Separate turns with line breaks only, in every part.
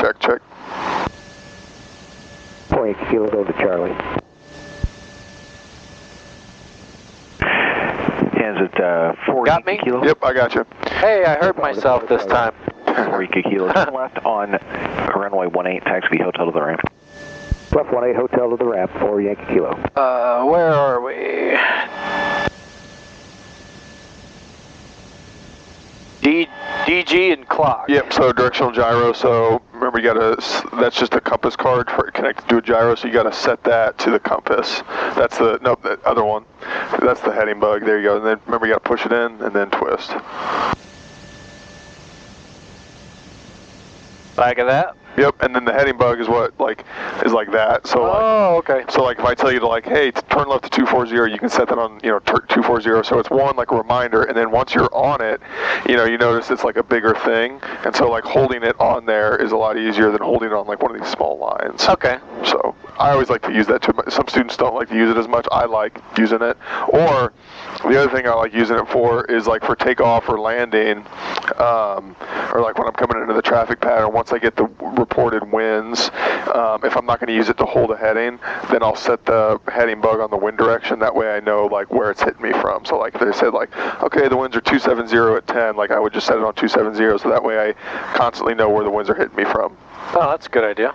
check, check.
4 Yankee Kilo, go to Charlie.
Is it 4
Got
Yankee
me?
Kilo?
Yep, I got you.
Hey, I heard myself this time.
4 Yankee Kilo. Turn left on runway 18, taxi hotel to the ramp.
Left 18, hotel to the ramp, 4 Yankee Kilo.
Where are we? DG and clock.
Yep, so directional gyro, so remember you gotta, that's just a compass card for connected to a gyro, so you gotta set that to the compass. That's the, no, the other one. That's the heading bug, there you go. And then remember you gotta push it in and then twist.
Back of that?
Yep, and then the heading bug is what, is like that. So
okay.
So like if I tell you to hey, turn left to 240, you can set that on, 240. So it's one, like a reminder, and then once you're on it, you notice it's like a bigger thing. And so holding it on there is a lot easier than holding it on one of these small lines.
Okay.
So I always like to use that too. Some students don't like to use it as much. I like using it. Or the other thing I like using it for is for takeoff or landing, or when I'm coming into the traffic pattern, once I get the reported winds, if I'm not going to use it to hold a heading, then I'll set the heading bug on the wind direction. That way I know where it's hitting me from. So if they said okay, the winds are 270 at 10, I would just set it on 270, so that way I constantly know where the winds are hitting me from.
Oh, that's a good idea.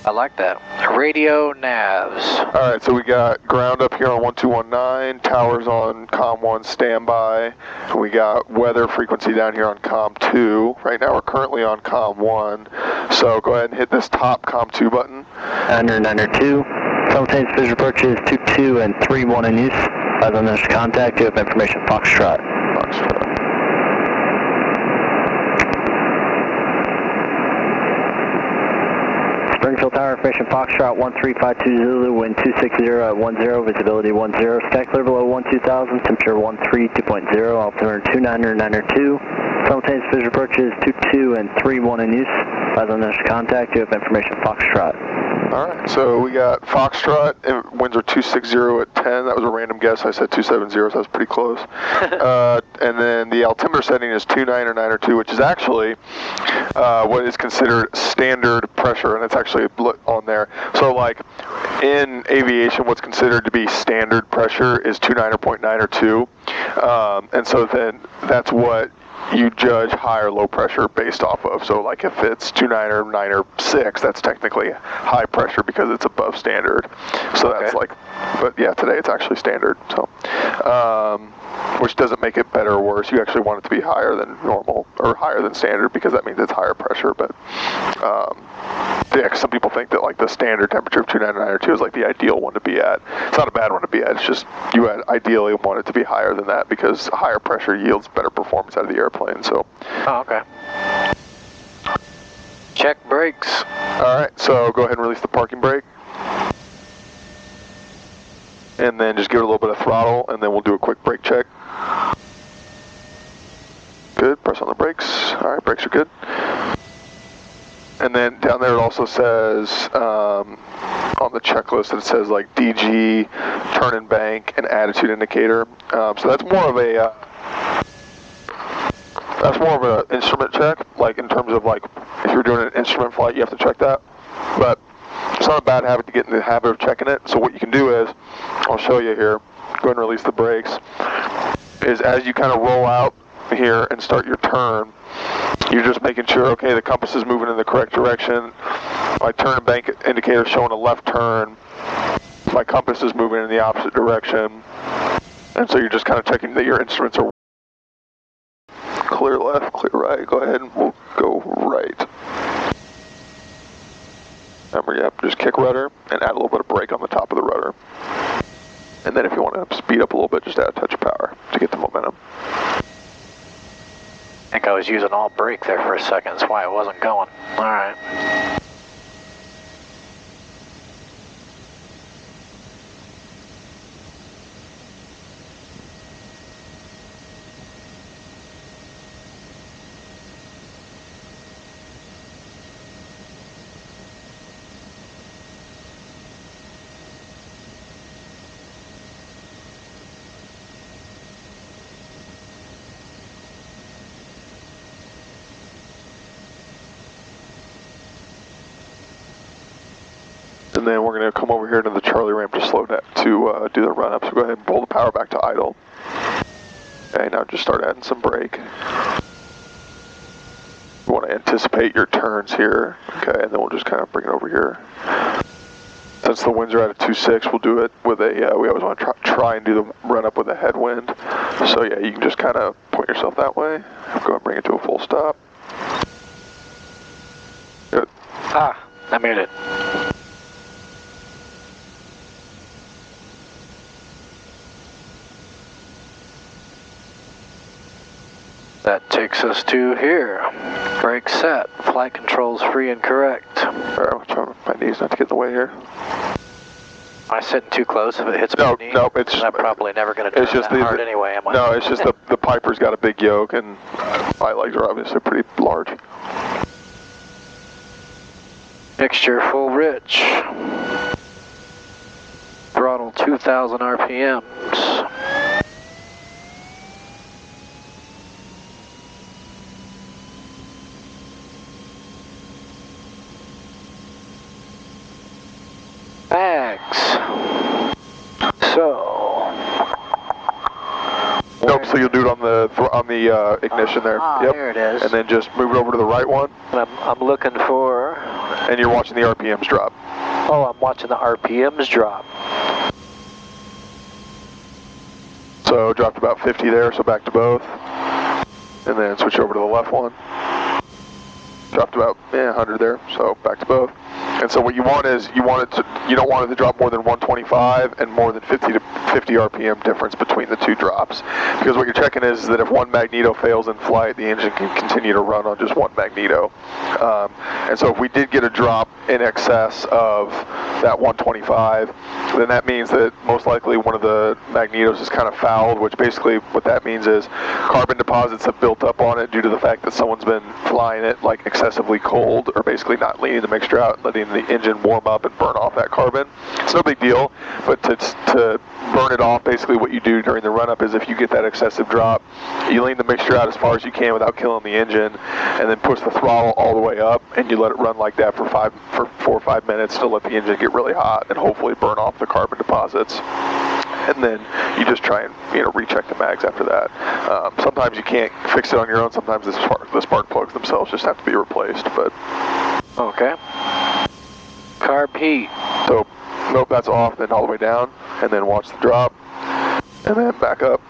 I like that. Radio navs.
All right, so we got ground up here on 1219, towers on COM 1 standby. We got weather frequency down here on COM 2. Right now we're currently on COM 1. So go ahead and hit this top COM 2 button.
Under 2. Simultaneous visual approaches 22 and 31 in use. As on this contact, you have information Foxtrot.
Foxtrot.
Springfield Tower, information Foxtrot 1352 Zulu, wind 260 at 10, visibility 10, stack clear below 12,000, temperature 13.2.0, altimeter 2992. Simultaneous visual approaches 22 and 31 in use. As on this contact, you have information Foxtrot.
All right, so we got Foxtrot, winds are 260 at 10. That was a random guess. I said 270, so that was pretty close. And then the altimeter setting is 2992, which is actually what is considered standard pressure, and it's actually on there. So in aviation, what's considered to be standard pressure is 29.9 or 2. And so then that's what you judge high or low pressure based off of. So if it's 29 or 9 or 6, that's technically high pressure because it's above standard. So that's but yeah, today it's actually standard. So, which doesn't make it better or worse. You actually want it to be higher than normal or higher than standard because that means it's higher pressure. But some people think that the standard temperature of 299 or 2 is the ideal one to be at. It's not a bad one to be at. It's just you ideally want it to be higher than that because higher pressure yields better performance out of the airplane. So.
Oh, okay. Check brakes.
All right, so go ahead and release the parking brake. And then just give it a little bit of throttle, and then we'll do a quick brake check. Good, press on the brakes. All right, brakes are good. And then down there it also says on the checklist, it says DG, turn and bank, and attitude indicator. So that's more of a an instrument check, in terms of if you're doing an instrument flight, you have to check that. But it's not a bad habit to get in the habit of checking it. So what you can do is, I'll show you here, go ahead and release the brakes, is as you kind of roll out here and start your turn, you're just making sure, okay, the compass is moving in the correct direction. My turn and bank indicator is showing a left turn. My compass is moving in the opposite direction. And so you're just kind of checking that your instruments are clear left, clear right. Go ahead and we'll go right. Remember, yep, just kick rudder and add a little bit of brake on the top of the rudder. And then if you want to speed up a little bit, just add a touch of power to get the momentum.
I think I was using all brake there for a second. That's why it wasn't going. All right.
And then we're going to come over here to the Charlie ramp to slow down, to do the run up. So go ahead and pull the power back to idle. Okay, now just start adding some brake. You want to anticipate your turns here. Okay, and then we'll just kind of bring it over here. Since the winds are at a 2.6, we'll do it with a, we always want to try and do the run up with a headwind. So yeah, you can just kind of point yourself that way. Go ahead and bring it to a full stop. Good.
Ah, I made it. That takes us to here. Brake set. Flight controls free and correct.
Alright, I'm trying my knees not to get in the way here.
Am I sitting too close? If it hits my knee?
No, it's...
I'm probably never going to turn that hard anyway, am I?
No, it's just the Piper's got a big yoke, and my legs are obviously pretty large.
Mixture full rich. Throttle 2,000 RPMs. Bags. So.
Nope. So you'll do it on the ignition there. Yep.
There it is.
And then just move it over to the right one.
I'm looking for.
And you're watching the RPMs drop.
Oh, I'm watching the RPMs drop.
So dropped about 50 there. So back to both. And then switch over to the left one. Dropped about 100 there. So back to both. And so what you want is you don't want it to drop more than 125 and more than 50 RPM difference between the two drops. Because what you're checking is that if one magneto fails in flight, the engine can continue to run on just one magneto. And so if we did get a drop in excess of that 125, then that means that most likely one of the magnetos is kind of fouled, which basically what that means is carbon deposits have built up on it due to the fact that someone's been flying it like excessively cold, or basically not leaning the mixture out and letting the engine warm up and burn off that carbon. It's no big deal, but to burn it off, basically what you do during the run-up is if you get that excessive drop, you lean the mixture out as far as you can without killing the engine, and then push the throttle all the way up, and you let it run like that for 4 or 5 minutes to let the engine get really hot and hopefully burn off the carbon deposits. And then you just try and recheck the mags after that. Sometimes you can't fix it on your own. Sometimes the spark plugs themselves just have to be replaced. But
okay. Carb heat.
So nope, that's off. Then all the way down, and then watch the drop, and then back up.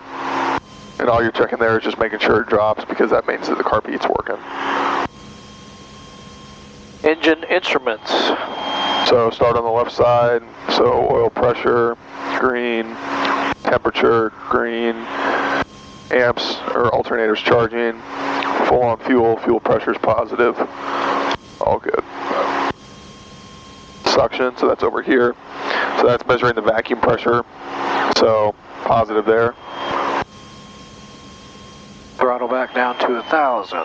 And all you're checking there is just making sure it drops, because that means that the carb heat's working.
Engine instruments.
So start on the left side. So oil pressure, green. Temperature, green. Amps or alternators charging. Full on fuel pressure is positive. All good. Suction, so that's over here. So that's measuring the vacuum pressure. So positive there.
Throttle back down to 1,000.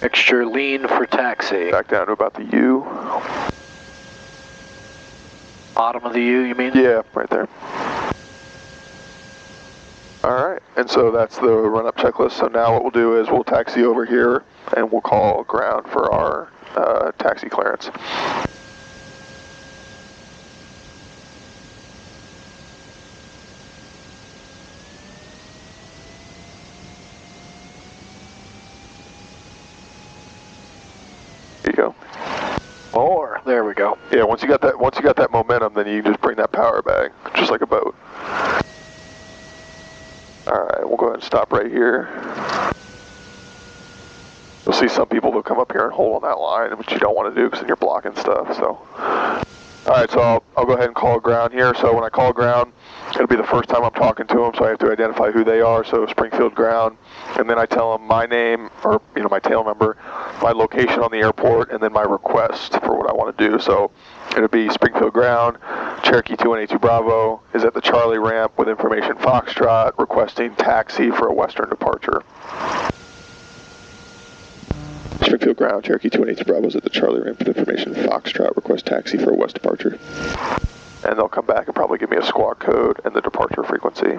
Mixture lean for taxi.
Back down to about the U.
Bottom of the U, you mean?
Yeah, right there. Alright, and so that's the run-up checklist. So now what we'll do is we'll taxi over here, and we'll call ground for our taxi clearance. There you go.
More. There we go.
Yeah, once you got that momentum, then you can just bring that power back, just like a boat. Alright, we'll go ahead and stop right here. You'll see some people will come up here and hold on that line, which you don't want to do because then you're blocking stuff. So, alright, so I'll go ahead and call ground here. So when I call ground, it'll be the first time I'm talking to them, so I have to identify who they are. So Springfield ground, and then I tell them my name, or my tail number, my location on the airport, and then my request for what I want to do. So it'll be Springfield ground, Cherokee 2182 Bravo is at the Charlie ramp with information Foxtrot, requesting taxi for a western departure. Springfield ground, Cherokee 2182 Bravo is at the Charlie ramp with information Foxtrot, request taxi for a west departure. And they'll come back and probably give me a squawk code and the departure frequency.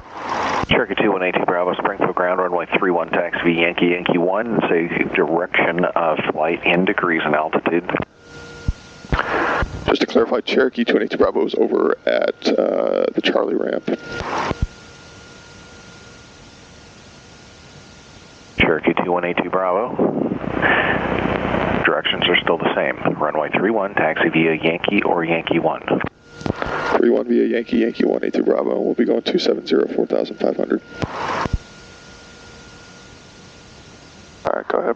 Cherokee 2182 Bravo, Springfield ground, runway 31, taxi Yankee Yankee 1, say direction of flight in degrees and altitude.
Just to clarify, Cherokee 282 Bravo is over at the Charlie ramp.
Cherokee 2182 Bravo. Directions are still the same. Runway 31, taxi via Yankee or Yankee 1.
31 via Yankee Yankee 182 Bravo. We'll be going 270, 4,500. All right, go ahead.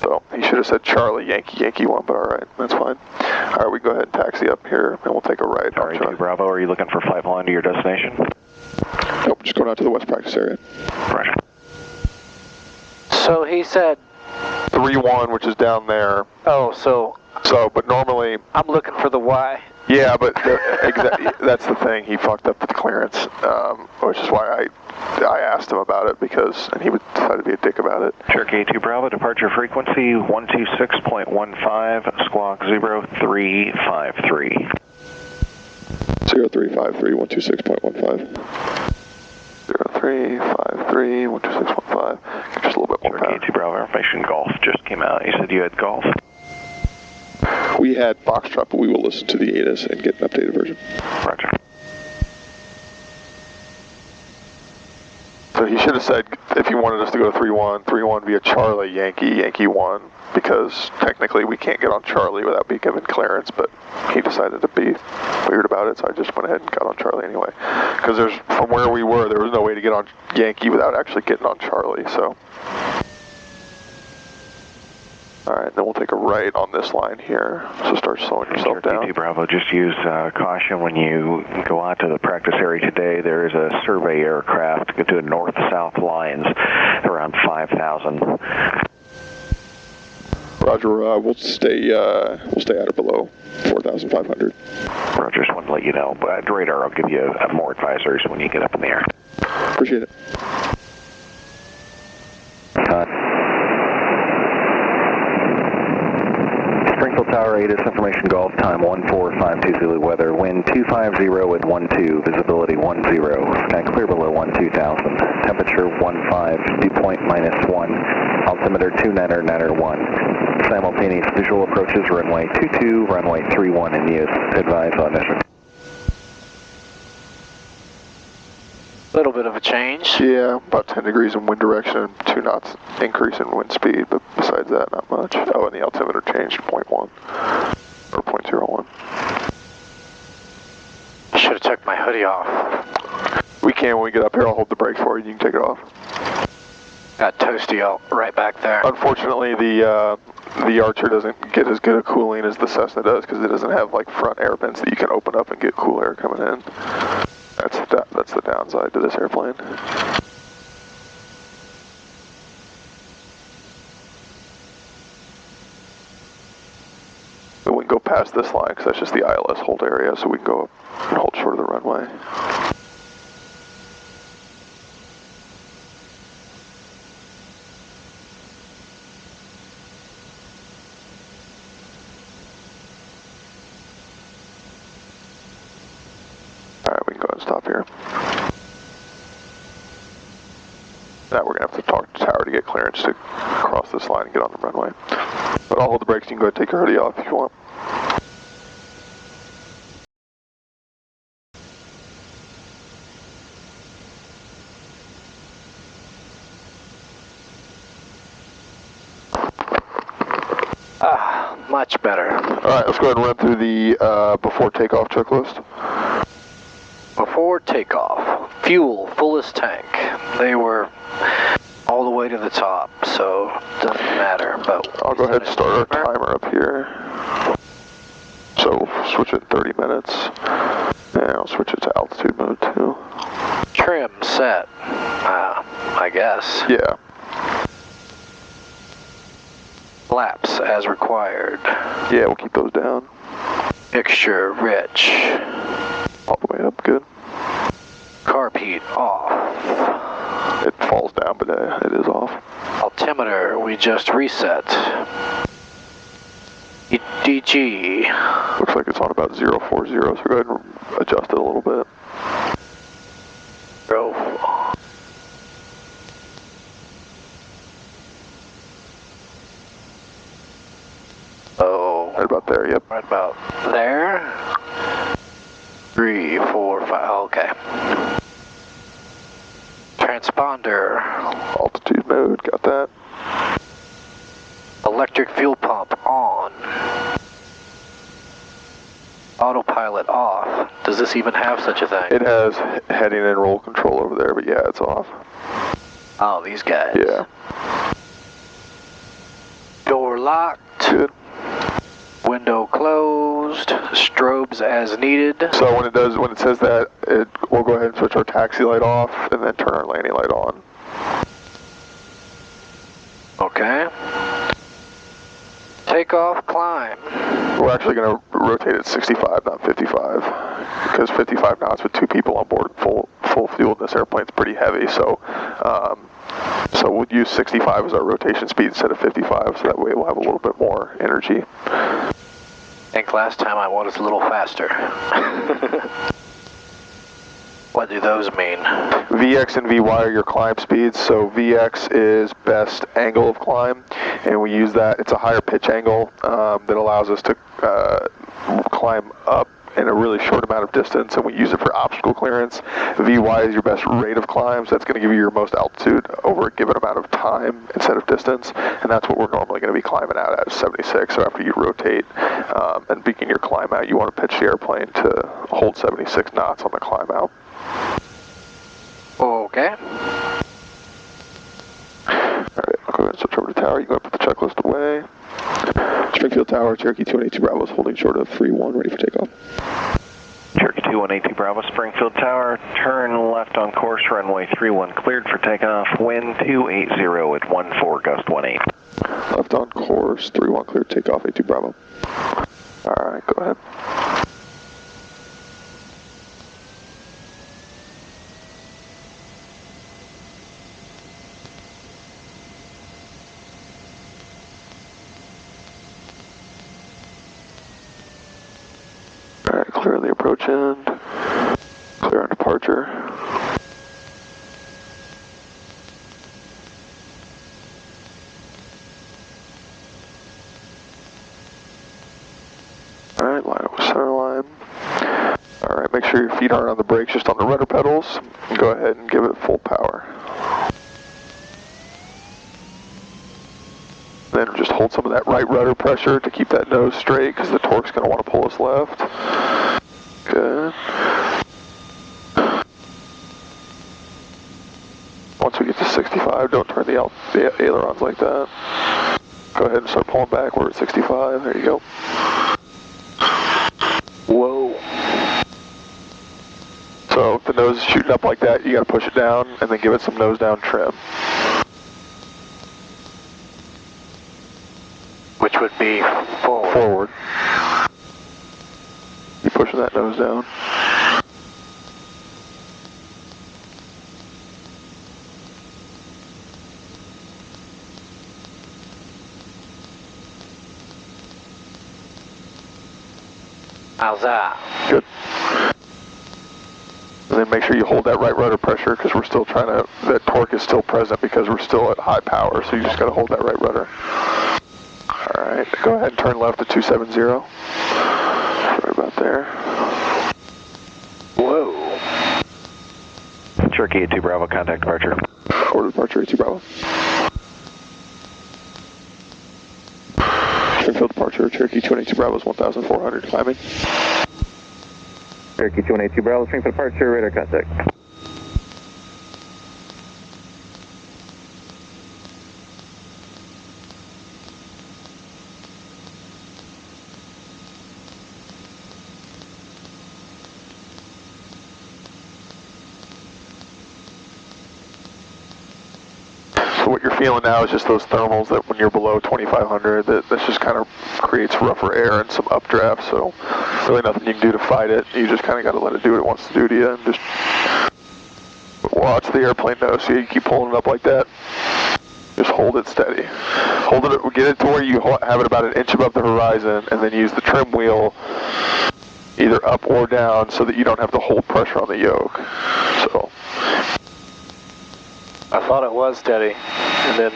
So he should have said Charlie Yankee Yankee 1, but all right, that's fine. All right, we go ahead and taxi up here, and we'll take a right.
Charlie 2 Bravo, are you looking for flight line to your destination?
Nope, just going out to the west practice area.
Roger.
So he said
3-1, which is down there.
Oh, so
But normally,
I'm looking for the Y.
yeah, but that's the thing. He fucked up with the clearance, which is why I asked him about it and he would decide to be a dick about it.
Cherokee 2 Bravo, departure frequency 126.15, squawk 0353.
0353, 126.15. 0353, 126.15. Just a little bit more
Cherokee
power.
2 Bravo, information golf just came out. You said you had golf?
We had Foxtrot, but we will listen to the ATIS and get an updated version.
Roger.
So he should have said, if he wanted us to go to 3-1, 3-1 via Charlie, Yankee, Yankee 1, because technically we can't get on Charlie without being given clearance, but he decided to be weird about it, so I just went ahead and got on Charlie anyway. Because from where we were, there was no way to get on Yankee without actually getting on Charlie, so. Alright, then we'll take a right on this line here, so start slowing yourself down.
Cherokee 2 Bravo, just use caution when you go out to the practice area today. There is a survey aircraft doing north-south lines around 5,000.
Roger, we'll stay at or below 4,500.
Roger, just wanted to let you know. But radar, I'll give you more advisories when you get up in the air.
Appreciate it.
Springfield Tower 8 is information golf, time 1452 Zulu weather, wind 250 at 12, visibility 10, sky clear below 12,000, temperature 15, dew point -1, altimeter 2991. Simultaneous visual approaches runway 22, runway 31 in use. Advise on mission.
Little bit of a change.
Yeah, about 10 degrees in wind direction, 2 knots increase in wind speed, but besides that, not much. Oh, and the altimeter changed 0.1, or 0.01.
Should have took my hoodie off.
We can when we get up here. I'll hold the brakes for you. You can take it off.
Got toasty out right back there.
Unfortunately, the Archer doesn't get as good a cooling as the Cessna does because it doesn't have like front air vents that you can open up and get cool air coming in. That's the downside to this airplane. But we can go past this line because that's just the ILS hold area, so we can go up and hold short of the runway. Alright, we can go ahead and stop here. Now we're going to have to talk to the tower to get clearance to cross this line and get on the runway. But I'll hold the brakes, you can go ahead and take your hoodie off if you want.
Much better.
Alright, let's go ahead and run through the before takeoff checklist.
Before takeoff, fuel, fullest tank. They were all the way to the top, so it doesn't matter. But
I'll go ahead and start our timer up here. So switch it 30 minutes. And I'll switch it to altitude mode too.
Trim set, I guess.
Yeah.
Flaps as required.
Yeah, we'll keep those down.
Mixture rich.
All the way up, good.
Carb heat off.
It falls down, but it is off.
Altimeter we just reset. DG.
Looks like it's on about 040, so go ahead and adjust it a little bit.
040. 3, 4, 5, okay. Transponder.
Altitude mode, got that.
Electric fuel pump on. Autopilot off. Does this even have such a thing?
It has heading and roll control over there, but yeah, it's off.
Oh, these guys.
Yeah.
Door locked.
Good.
Window closed. Strobes as needed.
So when it says that, we'll go ahead and switch our taxi light off and then turn our landing light on.
Okay. Takeoff, climb.
We're actually going to rotate at 65, not 55, because 55 knots with 2 people on board, full fuel in this airplane is pretty heavy. So we'll use 65 as our rotation speed instead of 55, so that way we'll have a little bit more energy.
I think last time I was a little faster. What do those mean?
VX and VY are your climb speeds. So VX is best angle of climb, and we use that. It's a higher pitch angle that allows us to climb up in a really short amount of distance, and we use it for obstacle clearance. VY is your best rate of climb, so that's going to give you your most altitude over a given amount of time instead of distance, and that's what we're normally going to be climbing out at 76. So after you rotate and begin your climb out, you want to pitch the airplane to hold 76 knots on the climb out.
Okay.
Alright, I'll go ahead and switch over to tower. You go ahead and put the checklist away. Springfield Tower, Cherokee 282 Bravo is holding short of 3-1, ready for takeoff.
Cherokee 2182 Bravo, Springfield Tower, turn left on course, runway 31 cleared for takeoff, wind 280 at 14, gust 18.
Left on course, 31 cleared, takeoff, 82 Bravo. Alright, go ahead. Alright, clear on the approach end, clear on departure. Alright, line up with center line. Alright, make sure your feet aren't on the brakes, just on the rudder pedals. Go ahead and give it full power. Then just hold some of that right rudder pressure to keep that nose straight, because the torque's going to want to pull us left. Good. Once we get to 65, don't turn the ailerons like that. Go ahead and start pulling back. We're at 65. There you go. Whoa. So if the nose is shooting up like that, you got to push it down and then give it some nose down trim.
Which would be forward.
Forward. Keep pushing that nose down.
How's that?
Good. And then make sure you hold that right rudder pressure, because we're still trying to, that torque is still present because we're still at high power, so you just got to hold that right rudder. Alright, go ahead and turn left to 270. Right about there.
Whoa.
Cherokee 82 Bravo, contact departure.
Order departure, 82 Bravo. Springfield departure, Cherokee 282 Bravo is 1,400, climbing.
Cherokee 282 Bravo, Springfield departure, radar contact.
So what you're feeling now is just those thermals that when you're below 2,500, that just kind of creates rougher air and some updraft, so really nothing you can do to fight it. You just kind of got to let it do what it wants to do to you, and just watch the airplane nose. So you keep pulling it up like that. Just hold it steady. Hold it, get it to where you have it about an inch above the horizon, and then use the trim wheel either up or down so that you don't have to hold pressure on the yoke. So
I thought it was steady, and then...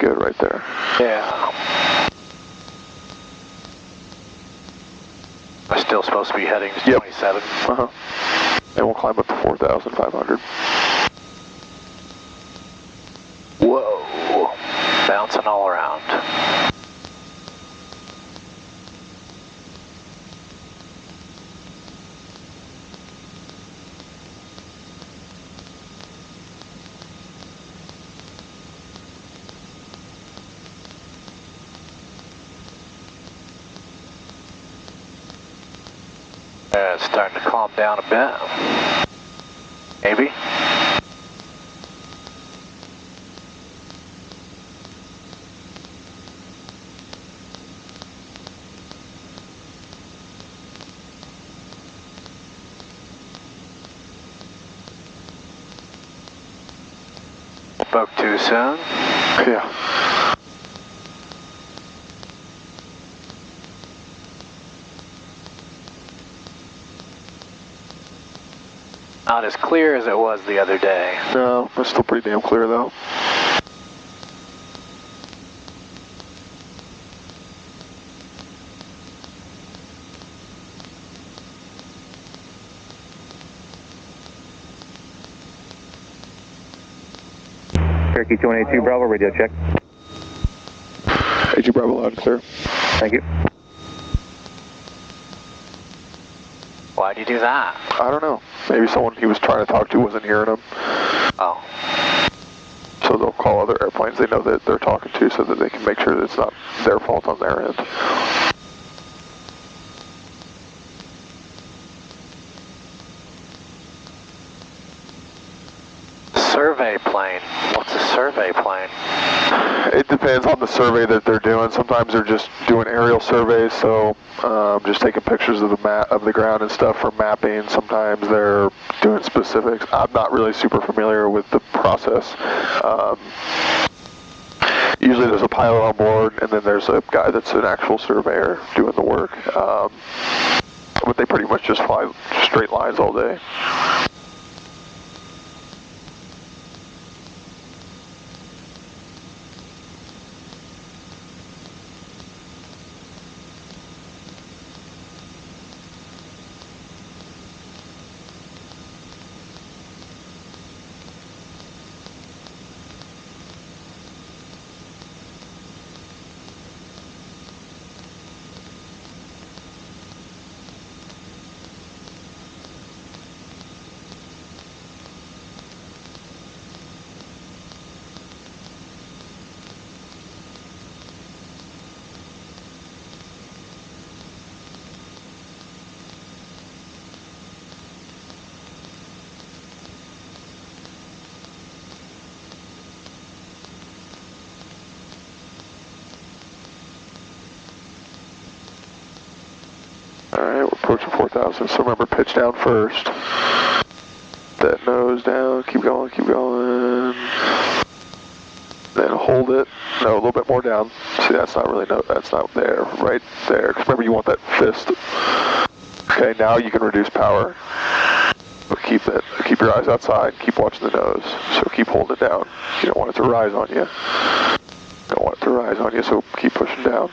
good right there.
Yeah. I'm still supposed to be heading to 27.
Uh-huh. And we'll climb up to 4,500.
Whoa. Bouncing all around. It's starting to calm down a bit. Maybe. Spoke too soon.
Yeah.
Not as clear as it was the other day.
No, it's still pretty damn clear though.
Cherokee 282 Bravo, radio check.
AG Bravo loud and clear.
Thank you.
Why'd you do that?
I don't know. Maybe someone he was trying to talk to wasn't hearing him.
Oh.
So they'll call other airplanes they know that they're talking to so that they can make sure that it's not their fault on their end.
Survey plane. What's a survey plane?
It depends on the survey that they're doing. Sometimes they're just doing aerial surveys, so just taking pictures of the map of the ground and stuff for mapping. Sometimes they're doing specifics. I'm not really super familiar with the process. Usually there's a pilot on board, and then there's a guy that's an actual surveyor doing the work. But they pretty much just fly straight lines all day. Alright, we're approaching 4,000, so remember, pitch down first. That nose down, keep going, keep going. Then hold it. No, a little bit more down. See, that's not really, no, that's not there, right there. Because remember, you want that fist. Okay, now you can reduce power. But keep your eyes outside, keep watching the nose. So keep holding it down. You don't want it to rise on you. You don't want it to rise on you, so keep pushing down.